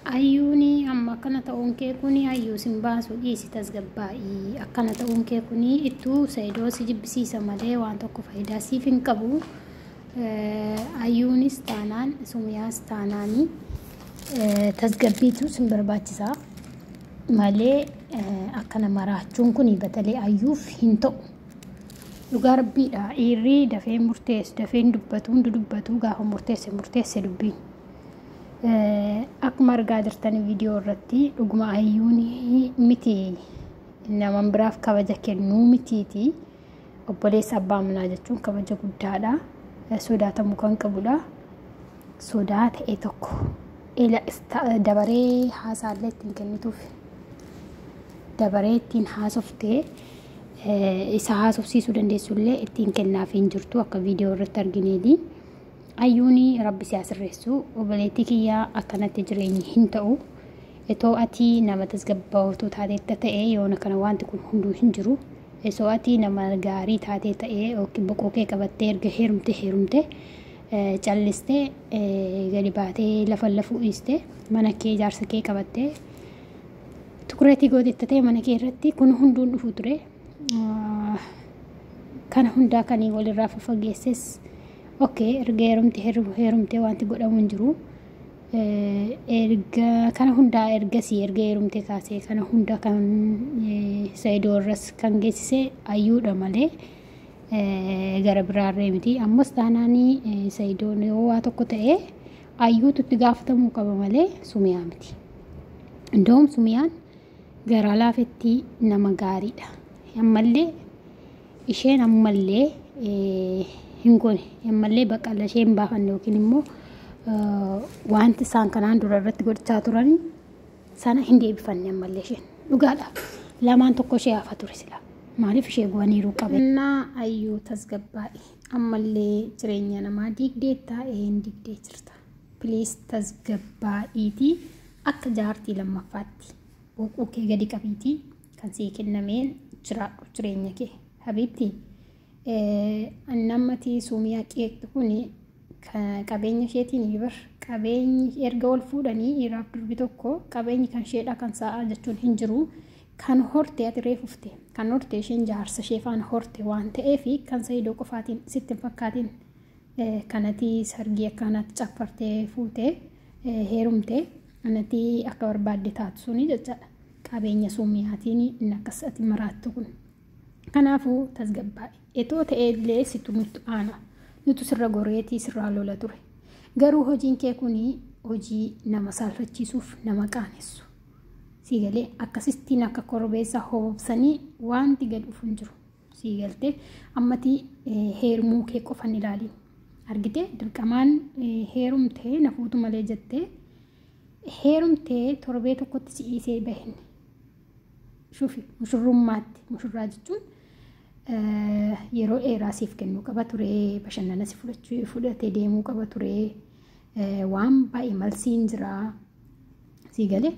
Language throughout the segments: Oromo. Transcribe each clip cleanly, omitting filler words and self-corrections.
Ayyuuni amma akkana ta'uun kee kuni ayyuu sin baasu dhiisi tasgabbaa'ii akkana ta'uun kee kuni ittuu Saidoo si jibbisiisa malee waan tokko faayidaa siif hin qabu. Ayyuunis taanaan Sumiyaas taanaanii tasgabbiitu sin barbaachisaa malee akkana maraachuun kuni batalee ayyuuf hin ta'u. Dhugaa Rabbiidha dhiirri dafee murteessu dafee dubbatu dubbatu gaafa murteesse dubbiin. Akkuma argaa jirtan viidiyoo irratti dhuguma ayyuuni miti nama biraaf kabaja kennuu mitiiti. Obboleessa abbaa manaa jechuun kabaja guddaadha. Sodaatamuu kan qabudha. Sodaa ta'e tokko dabaree haasaallee ittiin kennituuf dabaree ittiin haasoftee isa haasofsiisuu dandeessullee ittiin kennaaf hin jirtu akka viidiyoo irratti argineeti. Ayyuuni Rabbi si asirreessu obboleettii kiyyaa akkanatti jireenyi hin ta'u. Etoo ati nama tasgabbaa'ootu taatee ta'ee yoona kana wanti kun hunduu hin jiru. Etoo ati nama gaarii taatee ta'ee yookiin boqoo kee qabattee erga heerumte callistee gadi baatee lafa lafuu dhiiste mana kee jaarsa kee qabattee tukureetii godhattee mana kee irratti kun hunduun dhufu ture. Kana hundaa kanii walirraa fageesses okay erga heerumte wanti godhamu hin jiru. Erga kana hundaa ergasii erga heerumte kaasee kana hundaa kan Saidoo irras kan geessise ayyuudha malee gara biraarree miti. Ammas taanaanii Saidoon yoo waa tokko ta'e ayyuutu itti gaafatamuu qaba malee Sumiyaa miti. Indoom Sumiyaan gara laafetti nama gaariidha. Ammallee isheen ammallee hingone ammallee baqala isheen baafanne yookiin immoo wanti isaan kanaan dura irratti godhachaa turan sana hin deebifanne ammallee isheen dhugaadha. Lamaan tokko ishee hafa ture sila maaliif ishee bu'aniiru qabe. Ayyuu tasgabbaa'i ammallee jireenya namaa diigdee taa'ee hin diigdee jirta. Please tasgabbaa'iitii akka jaartii lammaffaatti boqoo kee gadi qabiitii kan sii kennameen jiraadhu jireenya kee habiibti. Namati Sumiyaa qeeqxu kuni qabeenya isheetiin ibar qabeenyi erga wal fuudhanii dhiiraaf durbi tokko qabeenyi kan isheedha kan sa'aa jechuun hin jiru. Kan horte ati reefufte kan horte isheen jaarsa ishee faana horte waan ta'eef kan Saidoo qofaatiin sitti hin fakkaatiin kanati sargii akkanatti caffartee fuutee heerumte kanati akka barbaadde taatu suni jechaadha. Qabeenya Sumiyaatiin inni akkas ati maraattu kun. Kanaafuu tasgabbaa'i. Etoo ta'ellee situ nutti aana. Nutu sirra goreetii sirraa lola ture. Garuu hojiin kee kuni hojii nama saalfachiisuuf nama qaanessu. Siigalee akkasittiin akka korbeessa hoobsanii wanti gad dhufu hin jiru. Siigaltee ammati heerumuu kee qofan ilaali. Argitee dirqamaan heerumtee nafuutu malee jettee heerumtee torbee tokkotti si'iisee bahin. Shufi mushurrummaatti mushurraa jechuun yeroo dheeraa siif kennuu qaba ture bashannana si fudhatee deemuu qaba ture waan baay'ee malsiin jira siigalee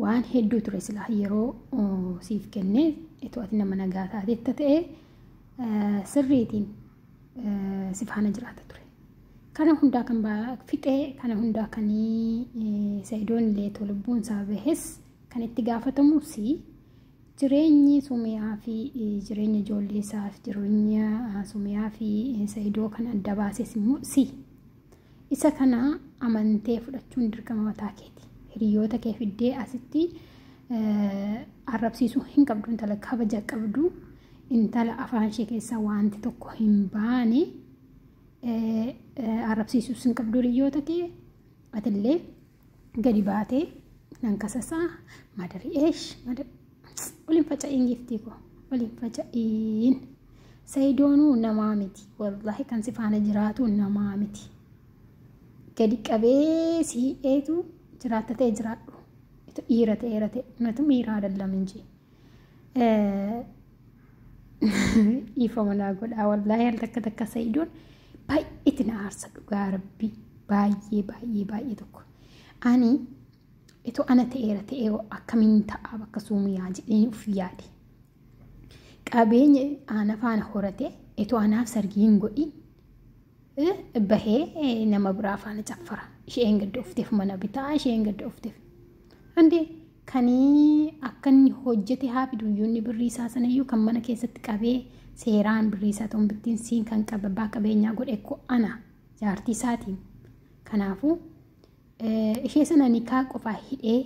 waan hedduu ture silaa yeroo siif kennee etoo ati nama nagaa taateetta ta'e sirriitiin si faana jiraata ture. Kana hundaa kan fixee kana hundaa kanii Saidoon illee lubbuun isaa bahes kan itti gaafatamu si jireenyi Sumiyaa fi jireenya ijoollee isaaf jireenya Sumiyaa fi Saidoo kan adda baases immoo si isa kana amantee fudhachuun dirqama mataa keeti. Hiriyoota kee fiddee asitti arrabsiisuu hin qabdu. Intala kabaja qabdu intala afaan ishee keessaa wanti tokko hin baane arrabsiisuu hin qabdu hiriyoota kee. Atillee gadi baatee nan kasasaa madarii eesh waliin faca'in giftii ko waliin faca'in. Saidoonuu namaa miti wallahi kan si faana jiraatu namaa miti. Gadi qabee si'eetu jiraata ta'e jiraadhu. Ito dhiira ta'e natu miiraa dallam inji. Ifa manaa godhaa wallahi al takka Saidoon baay'ee na aarsa dhugaa Rabbii baay'ee tokko. Ani itu ana ta'e akkamiin ta'a bakka Sumiyaa jedhee uf yaade. Qabeenya ana faana horate itu anaaf sargiin godhi bahee nama biraa faana caffara. Isheen gadda ufteef mana bitaa isheen gadda ufteef Ande kanii akkanni hojjete haafidu yuunni birriisaa sanayyuu kan mana keessatti qabee seeraan birriisaa ta'uun bittiin siin kan qabaa qabeenyaa godhe ko ana jaartii isaatiin. Kanaafuu ishee sana nikaa qofaa hidhee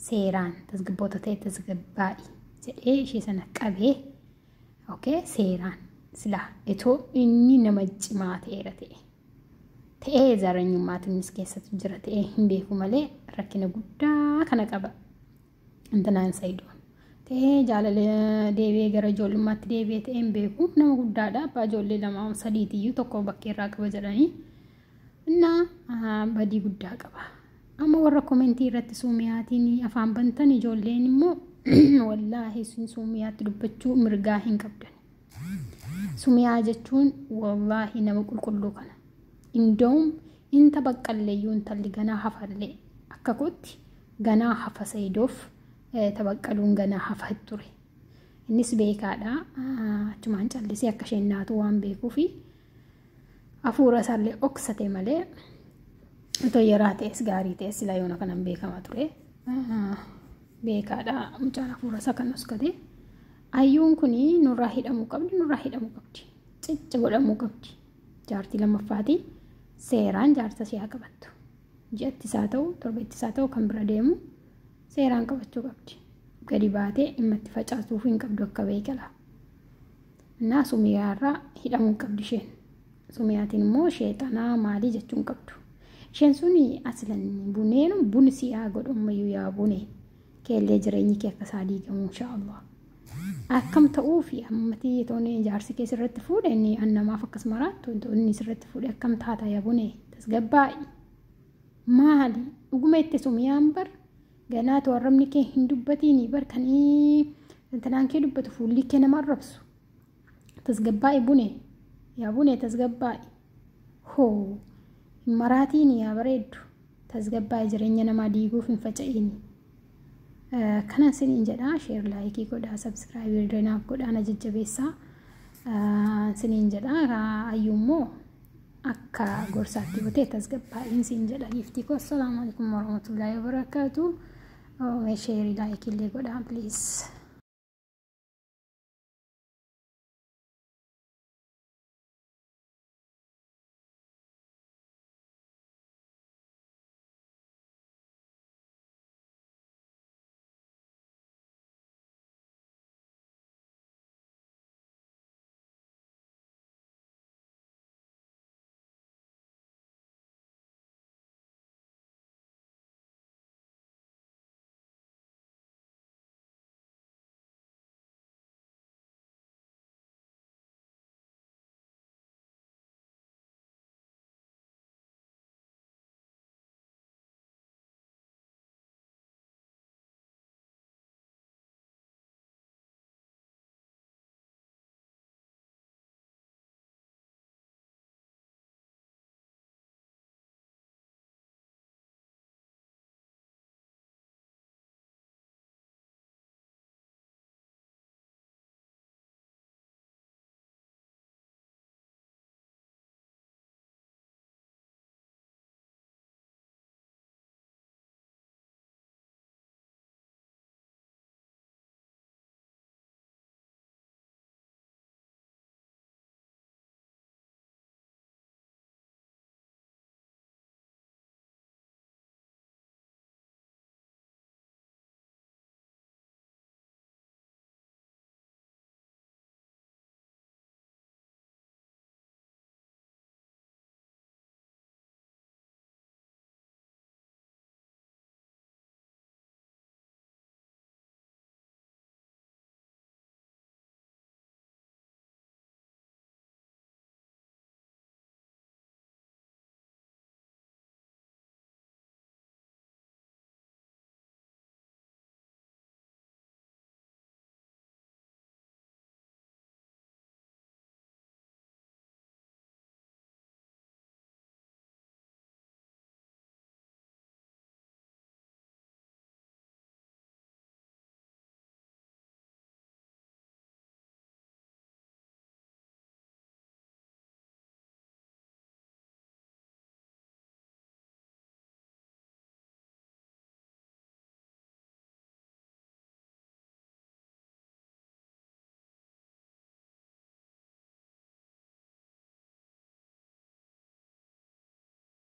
seeraan tasgabboota ta'e tasgabbaa'i jedhee ishee sana qabee okay seeraan sila itoo inni nama cimaa ta'eera ta'ee zaranyummaatiinis keessatti jira ta'ee hin beeku malee rakkina guddaa kana qaba. Intanaan Sayidoon ta'ee jaalala deebi'ee gara ijoollummaatti deebi'ee ta'ee hin beeku nama guddaadha. Abbaa ijoollee lama sadiitiyyuu tokko bakkeerraa qaba jedhanii badii guddaa qaba. Amma warra komentii irratti suumiyaatiin afaan bantan ijoolleen immoo wallaahi suumiyaatti dubbachuu mirgaa hin qabdan. Suumiyaa jechuun wallaahi nama qulqulluu kana. Indoom inta baqqalleeyyuu intalli ganaa hafallee akka kootti ganaa hafa Sayidoof tabaqqaluun ganaa hafa ture. Innis beekaadha. Achumaan callisee akka isheen naatu waan beekuufi hafuura isaallee oksate malee otoo yaraa ta'es gaarii ta'es silaa yoona kanan beekama ture. Beekaadha mucaan hafuura isaa kan oskate. Ayyuun kuni nurraa hidhamuu qabdi. Cicci godhamuu qabdi. Jaartii lammaffaatii seeraan jaarsa ishee haa qabattu. Ji'atti isaa ta'u torbeetti isaa ta'u kan bira deemu seeraan qabachuu qabdi. Gadi baatee dhimmatti facaasuuf hin qabdu akka beekala. Innaa sumiyaarraa hidhamuu qabdi isheen. Sumiyaatiin immoo sheexanaa maalii jechuun qabdu. Isheen suni aslan buneenu buni si'aa godhummayyuu yaa bune keellee jireenyi kee akka isaa diigamu inshaallah. Akkam ta'uu fi ammatii tooni jaarsi kee sirratti fuudhe inni annamaaf akkasuma raattu inni sirratti fuudhe akkam taata yaa bune tasgabbaa'i. Maali dhuguma itti sumiyaan bar ganaatu warramni kee hin dubbatiin bar kanii tanaan kee dubbatu fuulli kee nama arrabsu. Tasgabbaa'i bune yaa bune tasgabbaa'i. Hoo maraatiin yaa bareeddu tasgabbaa'i jireenya namaa diiguuf hin faca'ini. Kanan siniin jedhaa sheer laayikii godhaa sabskiraaybii danaaf godhaan jajjabeessaa siniin jedhaa ayyuummoo akka gorsaatti butee tasgabbaa'iin siin jedha giftii koo assalaamu alaikum warahmatullaahi wabarakaatuh sheerii laayikii illee godhaa please.